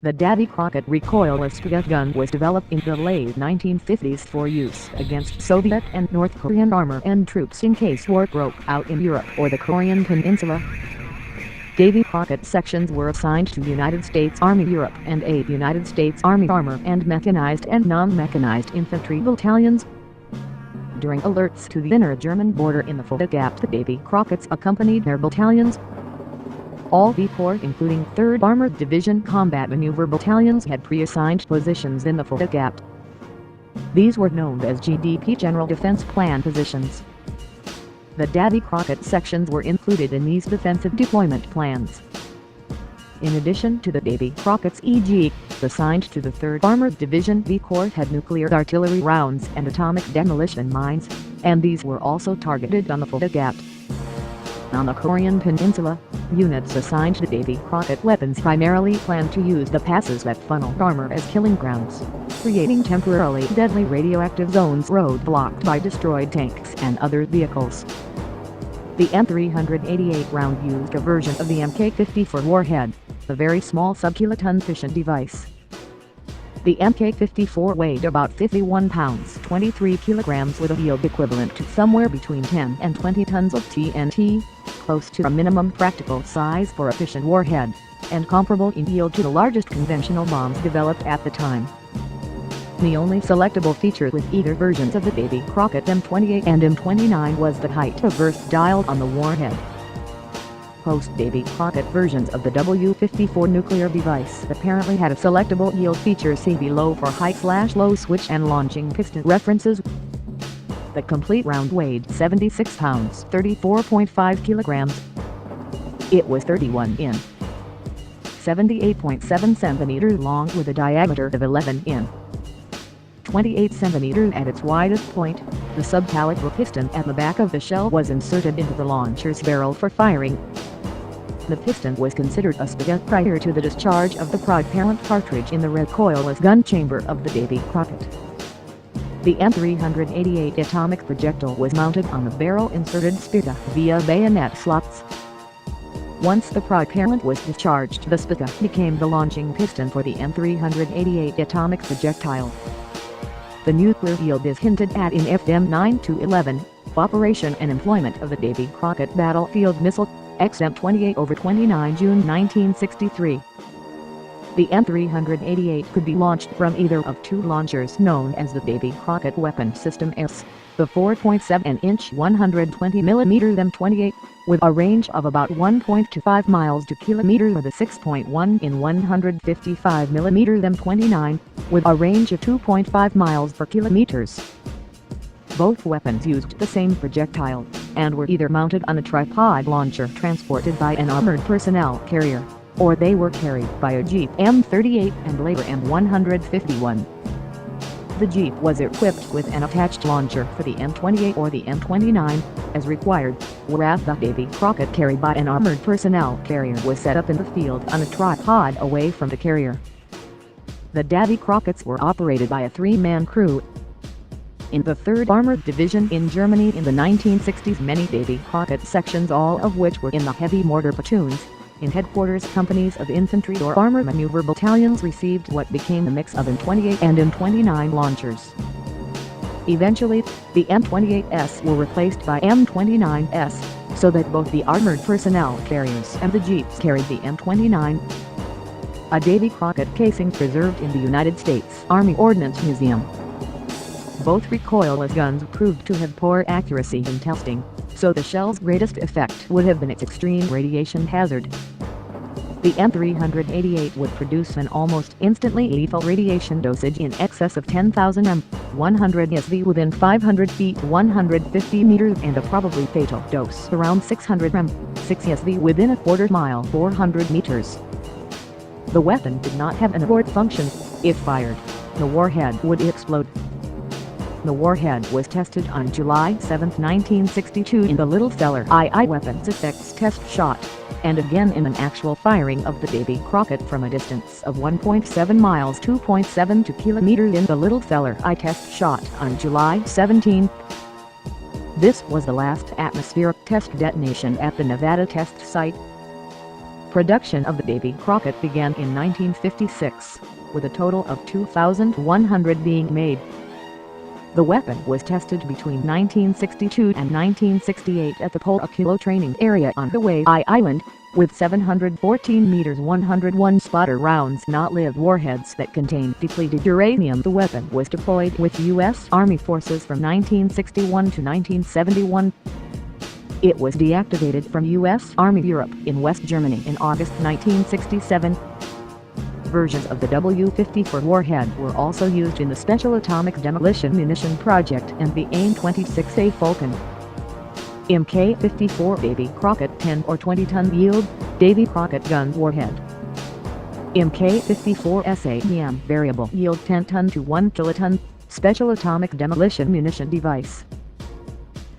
The Davy Crockett recoilless gun was developed in the late 1950s for use against Soviet and North Korean armor and troops in case war broke out in Europe or the Korean Peninsula. Davy Crockett sections were assigned to United States Army Europe and 8 United States Army armor and mechanized and non-mechanized infantry battalions. During alerts to the inner German border in the Fulda Gap, the Davy Crocketts accompanied their battalions. All V Corps, including 3rd Armored Division combat maneuver battalions, had pre-assigned positions in the Fulda Gap. These were known as GDP General Defense Plan positions. The Davy Crockett sections were included in these defensive deployment plans. In addition to the Davy Crockett's e.g., assigned to the 3rd Armored Division, V Corps had nuclear artillery rounds and atomic demolition mines, and these were also targeted on the Fulda Gap. On the Korean Peninsula, units assigned to Davy Crockett weapons primarily planned to use the passes that funneled armor as killing grounds, creating temporarily deadly radioactive zones roadblocked by destroyed tanks and other vehicles. The M388 round used a version of the Mk-54 warhead, a very small sub-kiloton fission device. The Mk-54 weighed about 51 pounds 23 kilograms with a yield equivalent to somewhere between 10 and 20 tons of TNT, close to a minimum practical size for a fission warhead, and comparable in yield to the largest conventional bombs developed at the time. The only selectable feature with either versions of the Davy Crockett M28 and M29 was the height of burst dial on the warhead. Post-Davy Crockett versions of the W-54 nuclear device apparently had a selectable yield feature, see below for height/low switch and launching piston references. The complete round weighed 76 pounds 34.5 kilograms. It was 31 in, 78.7 centimeters long with a diameter of 11 in, 28 centimeters at its widest point. The subcaliber piston at the back of the shell was inserted into the launcher's barrel for firing. The piston was considered a spigot prior to the discharge of the propellant cartridge in the recoilless gun chamber of the Davy Crockett. The M388 atomic projectile was mounted on the barrel-inserted spigot via bayonet slots. Once the propellant was discharged, the spigot became the launching piston for the M388 atomic projectile. The nuclear yield is hinted at in FM 9-11, Operation and Employment of the Davy Crockett Battlefield Missile, XM28/29 June 1963. The M388 could be launched from either of two launchers known as the Davy Crockett Weapon System S, the 4.7-inch 120mm M28, with a range of about 1.25 miles to kilometers, or the 6.1 in 155mm M29, with a range of 2.5 miles per kilometers. Both weapons used the same projectile, and were either mounted on a tripod launcher transported by an armored personnel carrier, or they were carried by a Jeep M38 and later M151. The Jeep was equipped with an attached launcher for the M28 or the M29, as required, whereas the Davy Crockett carried by an armored personnel carrier was set up in the field on a tripod away from the carrier. The Davy Crocketts were operated by a 3-man crew. In the 3rd Armored Division in Germany in the 1960s, many Davy Crockett sections, all of which were in the heavy mortar platoons, in headquarters companies of infantry or armor maneuver battalions, received what became a mix of M28 and M29 launchers. Eventually, the M28s were replaced by M29s, so that both the armored personnel carriers and the Jeeps carried the M29. A Davy Crockett casing preserved in the United States Army Ordnance Museum. Both recoilless guns proved to have poor accuracy in testing, so the shell's greatest effect would have been its extreme radiation hazard. The M388 would produce an almost instantly lethal radiation dosage in excess of 10,000 m, 100 SV within 500 feet 150 meters, and a probably fatal dose around 600 m, 6 SV within a quarter mile 400 meters. The weapon did not have an abort function. If fired, the warhead would explode. The warhead was tested on July 7, 1962 in the Little Feller II Weapons Effects Test Shot, and again in an actual firing of the Davy Crockett from a distance of 1.7 miles 2.72 kilometers in the Little Feller I Test Shot on July 17. This was the last atmospheric test detonation at the Nevada test site. Production of the Davy Crockett began in 1956, with a total of 2,100 being made. The weapon was tested between 1962 and 1968 at the Polo training area on Hawaii Island, with 714 meters 101 spotter rounds not lived warheads that contained depleted uranium. The weapon was deployed with U.S. Army forces from 1961 to 1971. It was deactivated from U.S. Army Europe in West Germany in August 1967. Versions of the W-54 warhead were also used in the Special Atomic Demolition Munition Project and the AIM-26A Falcon. Mk-54 Davy Crockett 10 or 20-ton yield, Davy Crockett gun warhead. Mk-54 SAEM variable yield 10-ton to 1 kiloton, Special Atomic Demolition Munition Device.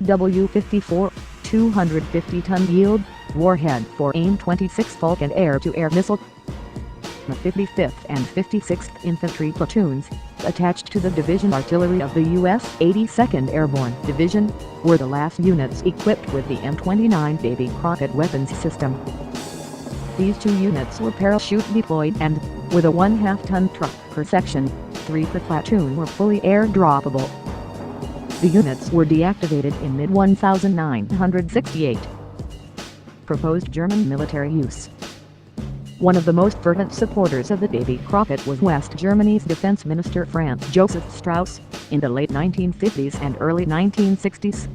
W-54, 250-ton yield, warhead for AIM-26 Falcon air-to-air missile. The 55th and 56th Infantry platoons, attached to the division artillery of the U.S. 82nd Airborne Division, were the last units equipped with the M29 Davy Crockett weapons system. These two units were parachute deployed and, with a 1/2-ton truck per section, 3 per platoon were fully air-droppable. The units were deactivated in mid-1968. Proposed German military use. One of the most fervent supporters of the Davy Crockett was West Germany's Defense Minister Franz Joseph Strauss, in the late 1950s and early 1960s.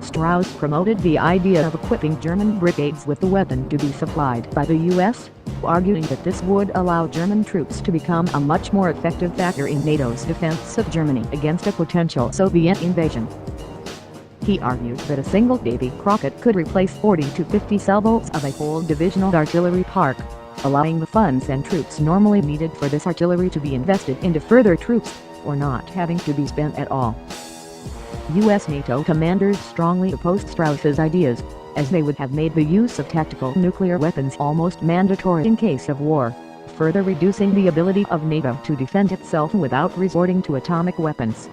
Strauss promoted the idea of equipping German brigades with the weapon to be supplied by the U.S., arguing that this would allow German troops to become a much more effective factor in NATO's defense of Germany against a potential Soviet invasion. He argued that a single Davy Crockett could replace 40 to 50 salvos of a whole divisional artillery park, allowing the funds and troops normally needed for this artillery to be invested into further troops, or not having to be spent at all. U.S. NATO commanders strongly opposed Strauss's ideas, as they would have made the use of tactical nuclear weapons almost mandatory in case of war, further reducing the ability of NATO to defend itself without resorting to atomic weapons.